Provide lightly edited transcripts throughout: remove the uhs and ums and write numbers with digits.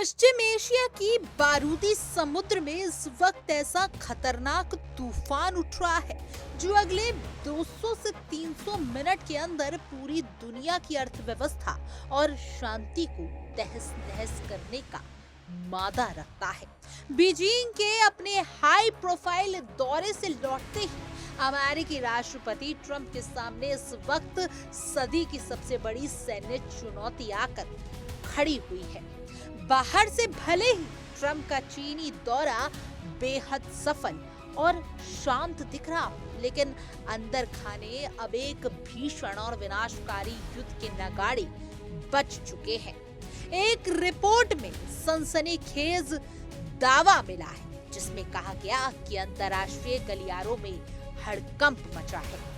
पश्चिम Asia की बारूदी समुद्र में इस वक्त ऐसा खतरनाक तूफान उठ रहा है जो अगले 200 से 300 मिनट के अंदर पूरी दुनिया की अर्थव्यवस्था और शांति को तहस नहस करने का मादा रखता है। बीजिंग के अपने हाई प्रोफाइल दौरे से लौटते ही अमेरिकी राष्ट्रपति ट्रंप के सामने इस वक्त सदी की सबसे बड़ी सैन्य चुनौती आकर खड़ी हुई है। बाहर से भले ही ट्रंप का चीनी दौरा बेहद सफल और शांत दिख रहा हो, लेकिन अंदर खाने अब एक भीषण और विनाशकारी युद्ध के नगाड़े बज चुके हैं। एक रिपोर्ट में सनसनीखेज दावा मिला है जिसमें कहा गया कि अंतर्राष्ट्रीय गलियारों में हड़कंप मचा है,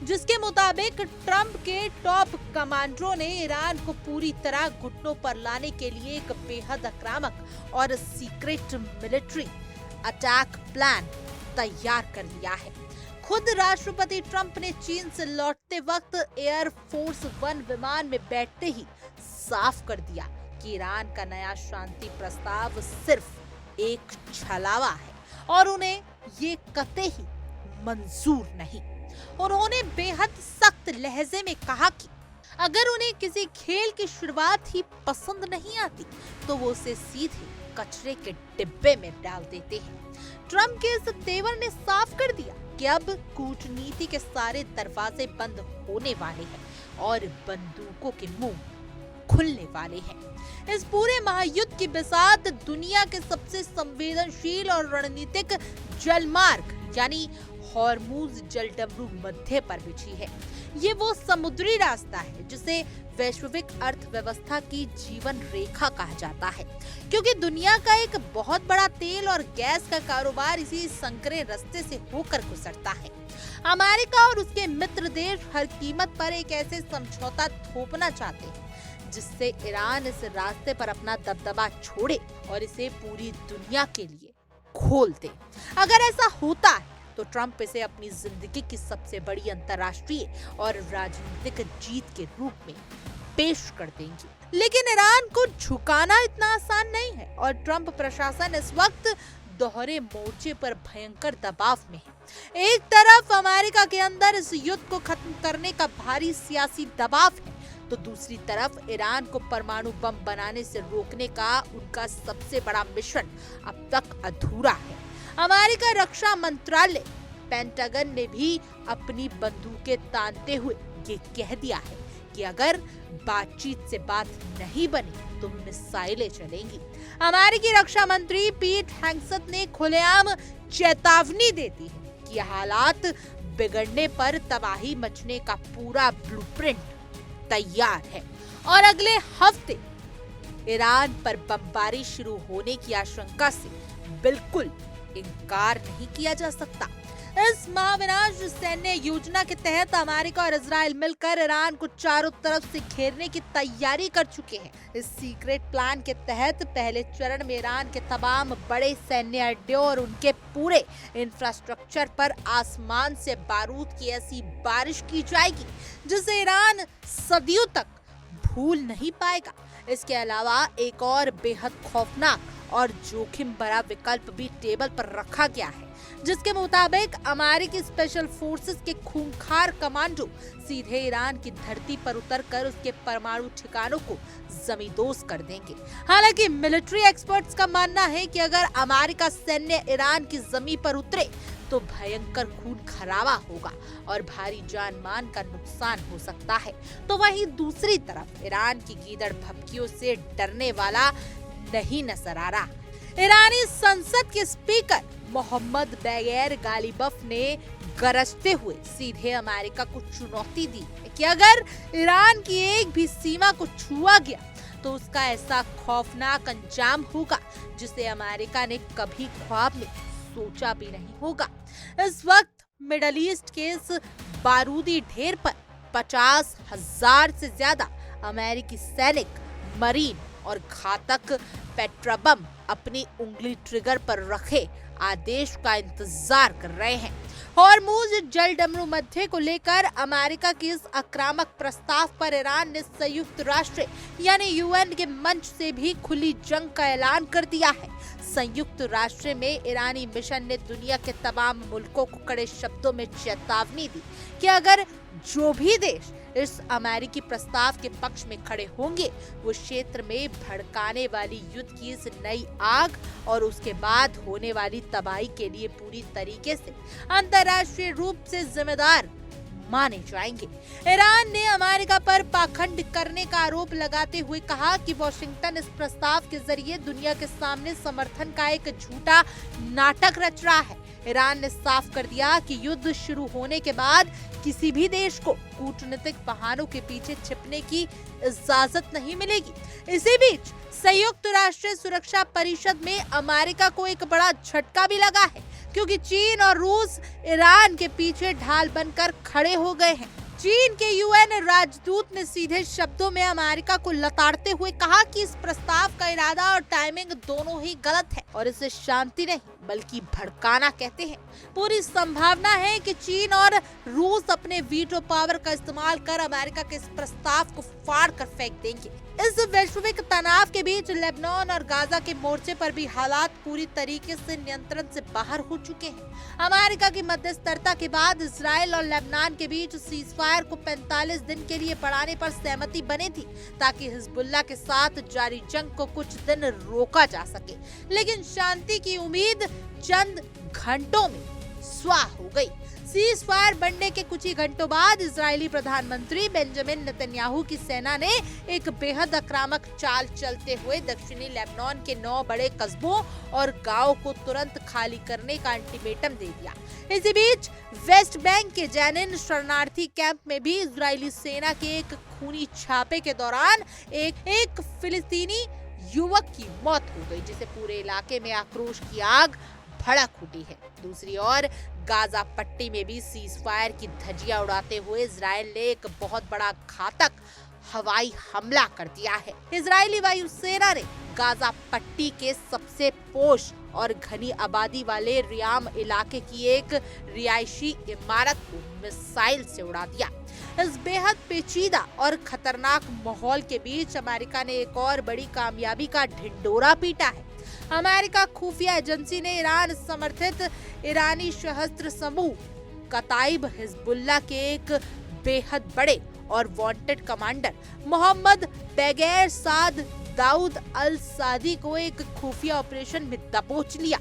जिसके मुताबिक ट्रंप के टॉप कमांडरों ने ईरान को पूरी तरह घुटनों पर लाने के लिए एक बेहद आक्रामक और सीक्रेट मिलिट्री अटैक प्लान तैयार कर लिया है। खुद राष्ट्रपति ट्रंप ने चीन से लौटते वक्त एयर फोर्स 1 विमान में बैठते ही साफ कर दिया कि ईरान का नया शांति प्रस्ताव सिर्फ एक छलावा है और उन्हें ये कतई मंजूर नहीं। उन्होंने बेहद सख्त लहजे में कहा कि अगर उन्हें किसी खेल की शुरुआत ही पसंद नहीं आती तो वो उसे सीधे कचरे के डिब्बे में डाल देते हैं। ट्रंप के इस तेवर ने साफ कर दिया कि अब कूटनीति के सारे दरवाजे बंद होने वाले हैं और बंदूकों के मुंह खुलने वाले हैं। इस पूरे महायुद्ध की बिसात दुनिया के सबसे संवेदनशील और रणनीतिक जलमार्ग यानी हॉर्मुज जलडमरू मध्य पर बिछी है। ये वो समुद्री रास्ता है जिसे वैश्विक अर्थव्यवस्था की जीवन रेखा कहा जाता है, क्योंकि दुनिया का एक बहुत बड़ा तेल और गैस का कारोबार इसी संकरे रास्ते से होकर गुजरता है। अमेरिका और उसके मित्र देश हर कीमत पर एक ऐसे समझौता थोपना चाहते हैं जिससे ईरान इस रास्ते पर अपना दबदबा छोड़े और इसे पूरी दुनिया के लिए खोल दे। अगर ऐसा होता है तो ट्रंप इसे अपनी जिंदगी की सबसे बड़ी अंतर्राष्ट्रीय और राजनीतिक जीत के रूप में पेश कर देंगे। लेकिन ईरान को झुकाना इतना आसान नहीं है और ट्रंप प्रशासन इस वक्त दोहरे मोर्चे पर भयंकर दबाव में है। एक तरफ अमेरिका के अंदर इस युद्ध को खत्म करने का भारी सियासी दबाव है, तो दूसरी तरफ ईरान को परमाणु बम बनाने से रोकने का उनका सबसे बड़ा मिशन अब तक अधूरा है। अमेरिका रक्षा मंत्रालय पेंटागन ने भी अपनी बंदूकें तानते हुए ये कह दिया है कि अगर बातचीत से बात नहीं बनी तो मिसाइलें चलेंगी। अमेरिकी रक्षा मंत्री पीट हेगसेथ ने खुलेआम चेतावनी देती है कि हालात बिगड़ने पर तबाही मचने का पूरा ब्लूप्रिंट तैयार है और अगले हफ्ते ईरान पर बमबारी शुरू होने की आशंका से बिल्कुल इनकार नहीं किया जा सकता। इस महाविनाश सैन्य योजना के तहत अमेरिका और इजराइल मिलकर ईरान को चारों तरफ से घेरने की तैयारी कर चुके हैं। इस सीक्रेट प्लान के तहत पहले चरण में ईरान के तमाम बड़े सैन्य अड्डों और उनके पूरे इंफ्रास्ट्रक्चर पर आसमान से बारूद की ऐसी बारिश की जाएगी जिसे ईरान सदियों तक भूल नहीं पाएगा। इसके अलावा एक और बेहद खौफनाक और जोखिम भरा विकल्प भी टेबल पर रखा गया है, जिसके मुताबिक अमेरिकी स्पेशल फोर्सेस के खूंखार कमांडो सीधे ईरान की धरती पर उतरकर उसके परमाणु ठिकानों को जमींदोज कर देंगे। हालांकि मिलिट्री एक्सपर्ट्स का मानना है कि अगर अमेरिका सैन्य ईरान की जमीन पर उतरे तो भयंकर खून खराबा होगा और भारी जान मान का नुकसान हो सकता है। तो वहीं दूसरी तरफ ईरान की गीदड़ भभकियों से डरने वाला नहीं नजर आ रहा। ईरानी संसद के स्पीकर मोहम्मद बैगर गालिबफ ने गरजते हुए सीधे अमेरिका को चुनौती दी कि अगर ईरान की एक भी सीमा को छुआ गया तो उसका ऐसा खौफनाक अंजाम होगा जिसे अमेरिका ने कभी ख्वाब में सोचा भी नहीं होगा। इस वक्त मिडल ईस्ट के इस बारूदी ढेर पर 50,000 से ज्यादा अमेरिकी सैनिक, मरीन और घातक पेट्राबम अपनी उंगली ट्रिगर पर रखे आदेश का इंतजार कर रहे हैं। हॉर्मुज जल डमरू मध्य को लेकर अमेरिका के इस आक्रामक प्रस्ताव पर ईरान ने संयुक्त राष्ट्र यानी यूएन के मंच से भी खुली जंग का ऐलान कर दिया है। संयुक्त राष्ट्र में ईरानी मिशन ने दुनिया के तमाम मुल्कों को कड़े शब्दों में चेतावनी दी कि अगर जो भी देश इस अमेरिकी प्रस्ताव के पक्ष में खड़े होंगे वो क्षेत्र में भड़काने वाली युद्ध की इस नई आग और उसके बाद होने वाली तबाही के लिए पूरी तरीके से अंतर्राष्ट्रीय रूप से जिम्मेदार माने जाएंगे। ईरान ने अमेरिका पर पाखंड करने का आरोप लगाते हुए कहा कि वॉशिंगटन इस प्रस्ताव के जरिए दुनिया के सामने समर्थन का एक झूठा नाटक रच रहा है। ईरान ने साफ कर दिया कि युद्ध शुरू होने के बाद किसी भी देश को कूटनीतिक बहानों के पीछे छिपने की इजाजत नहीं मिलेगी। इसी बीच संयुक्त राष्ट्र सुरक्षा परिषद में अमेरिका को एक बड़ा झटका भी लगा है, क्योंकि चीन और रूस ईरान के पीछे ढाल बनकर खड़े हो गए हैं। चीन के यूएन राजदूत ने सीधे शब्दों में अमेरिका को लताड़ते हुए कहा कि इस प्रस्ताव का इरादा और टाइमिंग दोनों ही गलत है और इसे शांति नहीं बल्कि भड़काना कहते हैं। पूरी संभावना है कि चीन और रूस अपने वीटो पावर का इस्तेमाल कर अमेरिका के इस प्रस्ताव को फाड़ कर फेंक देंगे। इस वैश्विक तनाव के बीच लेबनान और गाजा के मोर्चे पर भी हालात पूरी तरीके से नियंत्रण से बाहर हो चुके हैं। अमेरिका की मध्यस्थता के बाद इजराइल और लेबनान के बीच सीजफायर को 45 दिन के लिए बढ़ाने पर सहमति बनी थी, ताकि हिजबुल्लाह के साथ जारी जंग को कुछ दिन रोका जा सके। लेकिन शांति की उम्मीद चंद घंटों में स्वाह हो गई। सीज फायर बनने के कुछ ही घंटों बाद इजरायली प्रधानमंत्री बेंजामिन नेतन्याहू की सेना ने एक बेहद आक्रामक चाल चलते हुए दक्षिणी लेबनान के 9 बड़े कस्बों और गांवों को तुरंत खाली करने का अल्टीमेटम दे दिया। इसी बीच वेस्ट बैंक के जैनिन शरणार्थी कैंप में भी इजरायली सेना के एक खूनी छापे के दौरान एक फिलिस्तीनी युवक की मौत हो गई, जिससे पूरे इलाके में आक्रोश की आग भड़क उठी है। दूसरी ओर गाजा पट्टी में भी सीज फायर की धज्जियां उड़ाते हुए इजराइल ने एक बहुत बड़ा घातक हवाई हमला कर दिया है। इजरायली वायुसेना ने गाजा पट्टी के सबसे पोश और घनी आबादी वाले रियाम इलाके की एक रिहायशी इमारत को मिसाइल से उड़ा दिया। इस बेहद पेचीदा और खतरनाक माहौल के बीच अमेरिका ने एक और बड़ी कामयाबी का ढिंडोरा पीटा है। अमेरिका खुफिया एजेंसी ने ईरान समर्थित ईरानी सशस्त्र समूह कताइब हिजबुल्लाह के एक बेहद बड़े और वांटेड कमांडर मोहम्मद बैगैर साद दाऊद अल सादी को एक खुफिया ऑपरेशन में दबोच लिया।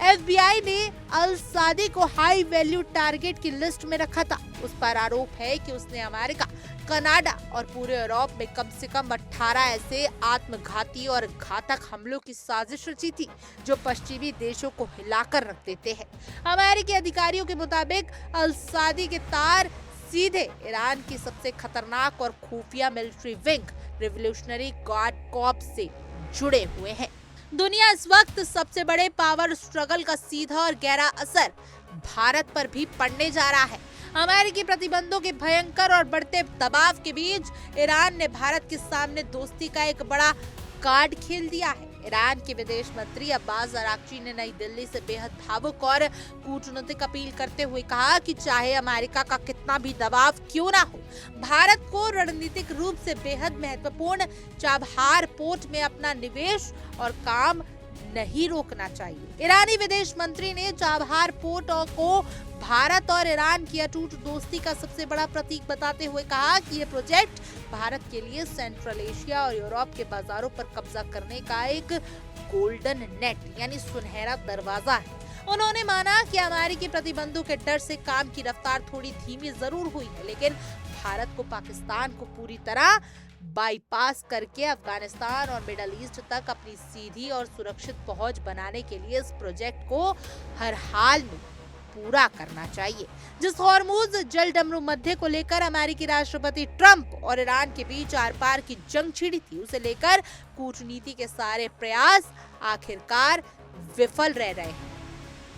FBI ने अल सादी को हाई वैल्यू टारगेट की लिस्ट में रखा था। उस पर आरोप है कि उसने अमेरिका, कनाडा और पूरे यूरोप में कम से कम 18 ऐसे आत्मघाती और घातक हमलों की साजिश रची थी जो पश्चिमी देशों को हिलाकर रख देते हैं। अमेरिकी अधिकारियों के मुताबिक अल सादी के तार सीधे ईरान की सबसे खतरनाक और खुफिया military wing revolutionary guard corps से जुड़े हुए हैं। दुनिया इस वक्त सबसे बड़े पावर स्ट्रगल का सीधा और गहरा असर भारत पर भी पड़ने जा रहा है। अमेरिकी प्रतिबंधों के भयंकर और बढ़ते दबाव के बीच ईरान ने भारत के सामने दोस्ती का एक बड़ा कार्ड खेल दिया है। ईरान के विदेश मंत्री अब्बास अराक्ची ने नई दिल्ली से बेहद भावुक और कूटनीतिक अपील करते हुए कहा कि चाहे अमेरिका का कितना भी दबाव क्यों ना हो, भारत को रणनीतिक रूप से बेहद महत्वपूर्ण चाबहार पोर्ट में अपना निवेश और काम नहीं रोकना चाहिए। ईरानी विदेश मंत्री ने चाबहार पोर्ट को भारत और ईरान की अटूट दोस्ती का सबसे बड़ा प्रतीक बताते हुए कहा कि ये प्रोजेक्ट भारत के लिए सेंट्रल एशिया और यूरोप के बाजारों पर कब्जा करने का एक गोल्डन नेट यानी सुनहरा दरवाजा है। उन्होंने माना कि अमेरिकी प्रतिबंधों के डर से काम की रफ्तार थोड़ी धीमी जरूर हुई है, लेकिन भारत को पाकिस्तान को पूरी तरह बाईपास करके अफगानिस्तान और मिडल ईस्ट तक अपनी सीधी और सुरक्षित पहुंच बनाने के लिए इस प्रोजेक्ट को हर हाल में पूरा करना चाहिए। जिस हॉर्मुज जल डमरू मध्य को लेकर अमेरिकी राष्ट्रपति ट्रंप और ईरान के बीच आर पार की जंग छिड़ी थी, उसे लेकर कूटनीति के सारे प्रयास आखिरकार विफल रह रहे हैं।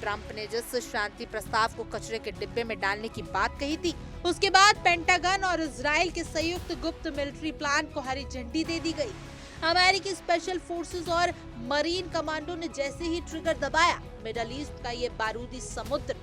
ट्रंप ने जिस शांति प्रस्ताव को कचरे के डिब्बे में डालने की बात कही थी, उसके बाद पेंटागन और इजराइल के संयुक्त गुप्त मिलिट्री प्लान को हरी झंडी दे दी गई। अमेरिकी स्पेशल फोर्सेस और मरीन कमांडो ने जैसे ही ट्रिगर दबाया, मिडल ईस्ट का ये बारूदी समुद्र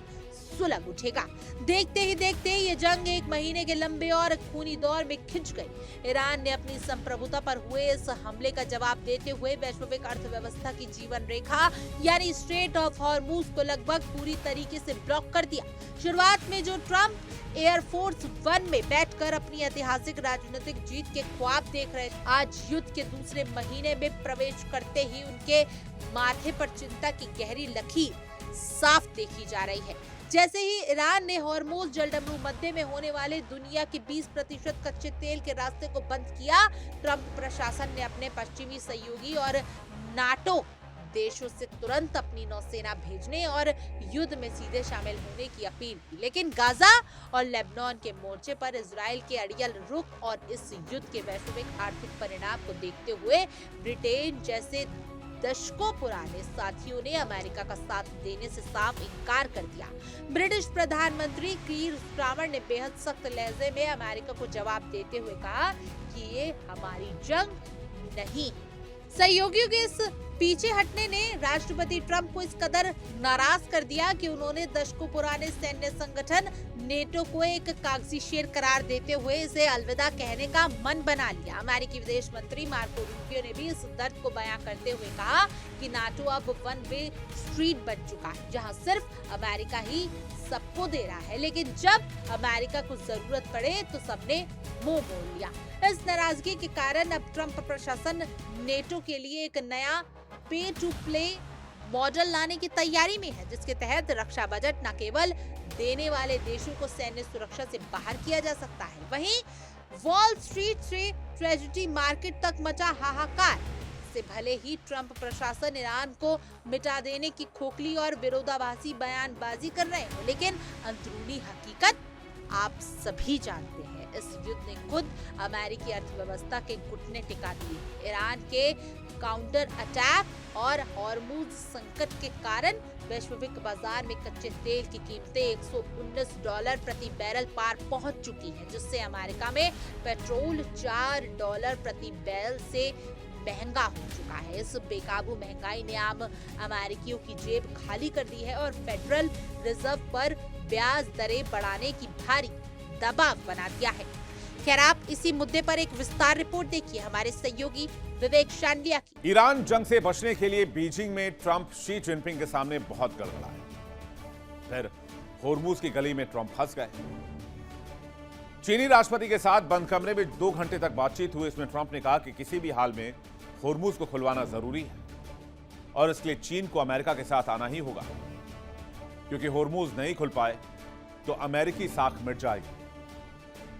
सुलग उठेगा। देखते ही देखते ये जंग 1 महीने के लंबे और खूनी दौर में खिंच गई। ईरान ने अपनी संप्रभुता पर हुए इस हमले का जवाब देते हुए वैश्विक अर्थव्यवस्था की जीवन रेखा यानी स्ट्रेट ऑफ हॉर्मूज को लगभग पूरी तरीके से ब्लॉक कर दिया। शुरुआत में जो ट्रंप एयरफोर्स 1 में बैठकर अपनी ऐतिहासिक राजनीतिक जीत के ख्वाब देख रहे थे, आज युद्ध के दूसरे महीने में प्रवेश करते ही उनके माथे पर चिंता की गहरी लकीर साफ देखी जा रही है। जैसे ही ईरान ने हॉर्मोज जलडमरू मध्य में होने वाले दुनिया के 20% कच्चे तेल के रास्ते को बंद किया, ट्रंप प्रशासन ने अपने पश्चिमी सहयोगी और नाटो देशों से तुरंत अपनी नौसेना भेजने और युद्ध में सीधे शामिल होने की अपील की। लेकिन गाजा और लेबनान के मोर्चे पर इजराइल के अड़ियल रुख और इस युद्ध के वैश्विक आर्थिक परिणाम को देखते हुए ब्रिटेन जैसे दशकों पुराने साथियों ने अमेरिका का साथ देने से साफ इनकार कर दिया। ब्रिटिश प्रधानमंत्री कीर स्टारमर ने बेहद सख्त लहजे में अमेरिका को जवाब देते हुए कहा कि ये हमारी जंग नहीं। सहयोगियों के इस पीछे हटने ने राष्ट्रपति ट्रंप को इस कदर नाराज कर दिया कि उन्होंने दशकों पुराने सैन्य संगठन नेटो को एक कागजी शेर करार देते हुए इसे अलविदा कहने का मन बना लिया। अमेरिकी विदेश मंत्री मार्को रूबियो ने भी इस दर्द को बयां करते हुए कहा कि नाटो अब वन वे स्ट्रीट बन चुका है, जहां सिर्फ अमेरिका ही सबको दे रहा है, लेकिन जब अमेरिका को जरूरत पड़े तो सबने मुंह मोड़ लिया। इस नाराजगी के कारण अब ट्रंप प्रशासन नेटो के लिए एक नया पे टू प्ले मॉडल लाने की तैयारी में है, जिसके तहत रक्षा बजट न केवल देने वाले देशों को सैन्य सुरक्षा से बाहर किया जा सकता है, वहीं वॉल स्ट्रीट से ट्रेजरी मार्केट तक मचा हाहाकार से भले ही ट्रंप प्रशासन ईरान को मिटा देने की खोखली और विरोधाभासी बयानबाजी कर रहे हो, लेकिन अंदरूनी हकीकत आप सभी जानते हैं। इस युद्ध ने खुद अमेरिकी अर्थव्यवस्था के घुटने टिका दिए। ईरान के काउंटर अटैक और हॉर्मूज संकट के कारण वैश्विक बाजार में कच्चे तेल की कीमतें $119 प्रति बैरल पार पहुंच चुकी हैं, जिससे अमेरिका में पेट्रोल $4 प्रति बैरल से महंगा हो चुका है। इस बेकाबू महंगाई ने आम अमेरिकियों की जेब खाली कर दी है और फेडरल रिजर्व पर ब्याज दरें बढ़ाने की भारी दबाव बना दिया है। खैर, आप इसी मुद्दे पर एक विस्तार रिपोर्ट देखिए हमारे सहयोगी विवेक शांडिया की। ईरान जंग से बचने के लिए बीजिंग में ट्रंप शी जिनपिंग के सामने बहुत गड़बड़ा है। फिर होर्मुज की गली में ट्रंप फंस गए। चीनी राष्ट्रपति के साथ बंद कमरे में 2 घंटे तक बातचीत हुई। इसमें ट्रंप ने कहा कि किसी भी हाल में होर्मुज को खुलवाना जरूरी है और इसके लिए चीन को अमेरिका के साथ आना ही होगा, क्योंकि होर्मुज नहीं खुल पाए तो अमेरिकी साख मिट जाएगी।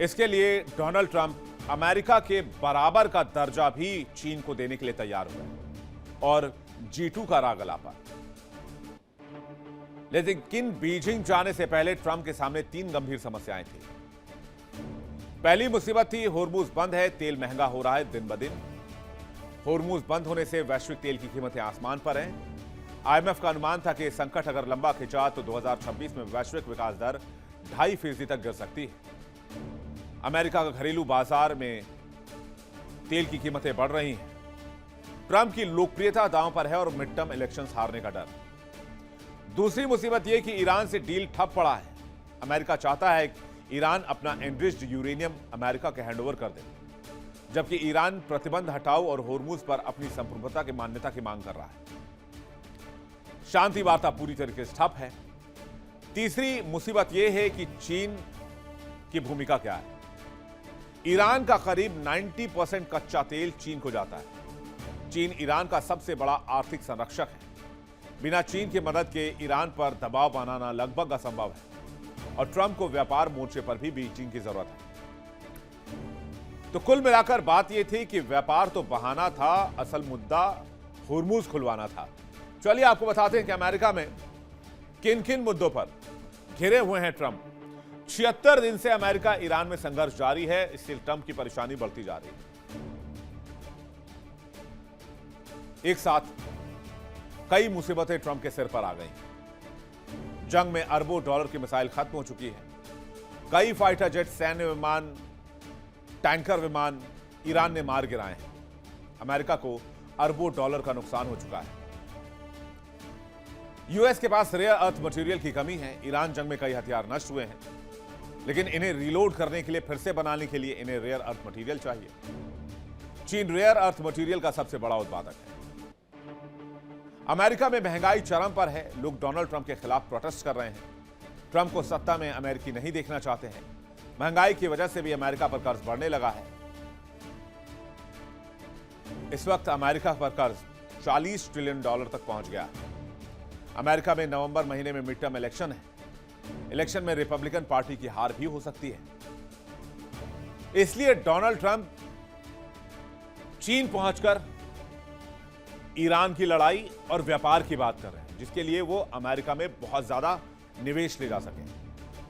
इसके लिए डोनाल्ड ट्रंप अमेरिका के बराबर का दर्जा भी चीन को देने के लिए तैयार हुए और G2 का राग अलापा। लेकिन बीजिंग जाने से पहले ट्रंप के सामने 3 गंभीर समस्याएं थी। पहली मुसीबत थी होर्मुज बंद है, तेल महंगा हो रहा है दिन ब दिन। होर्मुज बंद होने से वैश्विक तेल की कीमतें आसमान पर हैं। IMF का अनुमान था कि संकट अगर लंबा खिंचा तो 2026 में वैश्विक विकास दर 2.5% तक गिर सकती है। अमेरिका का घरेलू बाजार में तेल की कीमतें बढ़ रही हैं। ट्रंप की लोकप्रियता दांव पर है और मिड टर्म इलेक्शंस हारने का डर। दूसरी मुसीबत यह कि ईरान से डील ठप पड़ा है। अमेरिका चाहता है कि ईरान अपना एनरिच्ड यूरेनियम अमेरिका के हैंडओवर कर दे, जबकि ईरान प्रतिबंध हटाओ और होर्मुज पर अपनी संप्रभुता की मान्यता की मांग कर रहा है। शांति वार्ता पूरी तरीके से ठप है। तीसरी मुसीबत यह है कि चीन की भूमिका क्या है। ईरान का करीब 90% कच्चा तेल चीन को जाता है। चीन ईरान का सबसे बड़ा आर्थिक संरक्षक है। बिना चीन की मदद के ईरान पर दबाव बनाना लगभग असंभव है और ट्रंप को व्यापार मोर्चे पर भी बीजिंग की जरूरत है। तो कुल मिलाकर बात यह थी कि व्यापार तो बहाना था, असल मुद्दा होर्मुज खुलवाना था। चलिए आपको बताते हैं कि अमेरिका में किन किन मुद्दों पर घिरे हुए हैं ट्रंप। 76 दिन से अमेरिका ईरान में संघर्ष जारी है, इससे ट्रंप की परेशानी बढ़ती जा रही है। एक साथ कई मुसीबतें ट्रंप के सिर पर आ गई। जंग में अरबों डॉलर की मिसाइल खत्म हो चुकी है। कई फाइटर जेट, सैन्य विमान, टैंकर विमान ईरान ने मार गिराए हैं। अमेरिका को अरबों डॉलर का नुकसान हो चुका है। यूएस के पास रेयर अर्थ मटेरियल की कमी है। ईरान जंग में कई हथियार नष्ट हुए हैं, लेकिन इन्हें रीलोड करने के लिए, फिर से बनाने के लिए इन्हें रेयर अर्थ मटेरियल चाहिए। चीन रेयर अर्थ मटेरियल का सबसे बड़ा उत्पादक है। अमेरिका में महंगाई चरम पर है। लोग डोनाल्ड ट्रंप के खिलाफ प्रोटेस्ट कर रहे हैं। ट्रंप को सत्ता में अमेरिकी नहीं देखना चाहते हैं। महंगाई की वजह से भी अमेरिका पर कर्ज बढ़ने लगा है। इस वक्त अमेरिका पर कर्ज $40 ट्रिलियन तक पहुंच गया है। अमेरिका में नवंबर महीने में मिड टर्म इलेक्शन है। इलेक्शन में रिपब्लिकन पार्टी की हार भी हो सकती है। इसलिए डोनाल्ड ट्रंप चीन पहुंचकर ईरान की लड़ाई और व्यापार की बात कर रहे हैं, जिसके लिए वो अमेरिका में बहुत ज्यादा निवेश ले जा सके,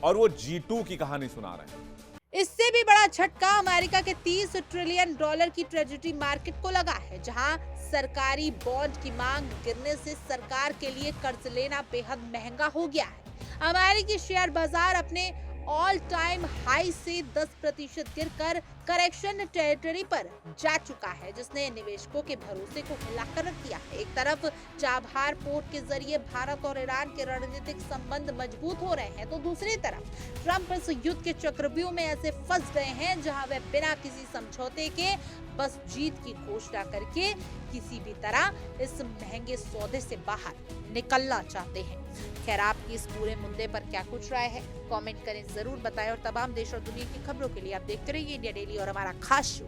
और वो G2 की कहानी सुना रहे हैं। इससे भी बड़ा झटका अमेरिका के $30 ट्रिलियन की ट्रेजरी मार्केट को लगा है, जहां सरकारी बॉन्ड की मांग गिरने से सरकार के लिए कर्ज लेना बेहद महंगा हो गया है। अमेरिकी शेयर बाजार अपने ऑल टाइम हाई से 10% गिरकर करेक्शन टेरिटरी पर जा चुका है, जिसने निवेशकों के भरोसे को हिलाकर रख दिया है। एक तरफ चाबहार पोर्ट के जरिए भारत और ईरान के रणनीतिक संबंध मजबूत हो रहे हैं, तो दूसरी तरफ ट्रंप इस युद्ध के चक्रव्यूह में ऐसे फंस गए हैं जहां वे बिना किसी समझौते के बस जीत की घोषणा करके किसी भी तरह इस महंगे सौदे से बाहर निकलना चाहते हैं। खैर, आपकी इस पूरे मुद्दे पर क्या कुछ राय है, कमेंट करें, जरूर बताएं। और तमाम देश और दुनिया की खबरों के लिए आप देखते रहिए इंडिया डेली और हमारा खास शो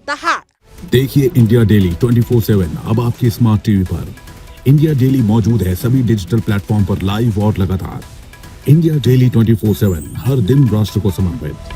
दहाड़। देखिए इंडिया डेली 24/7 अब आपके स्मार्ट टीवी पर। इंडिया डेली मौजूद है सभी डिजिटल प्लेटफॉर्म पर लाइव और लगातार। इंडिया डेली 24/7 हर दिन राष्ट्र को समर्पित।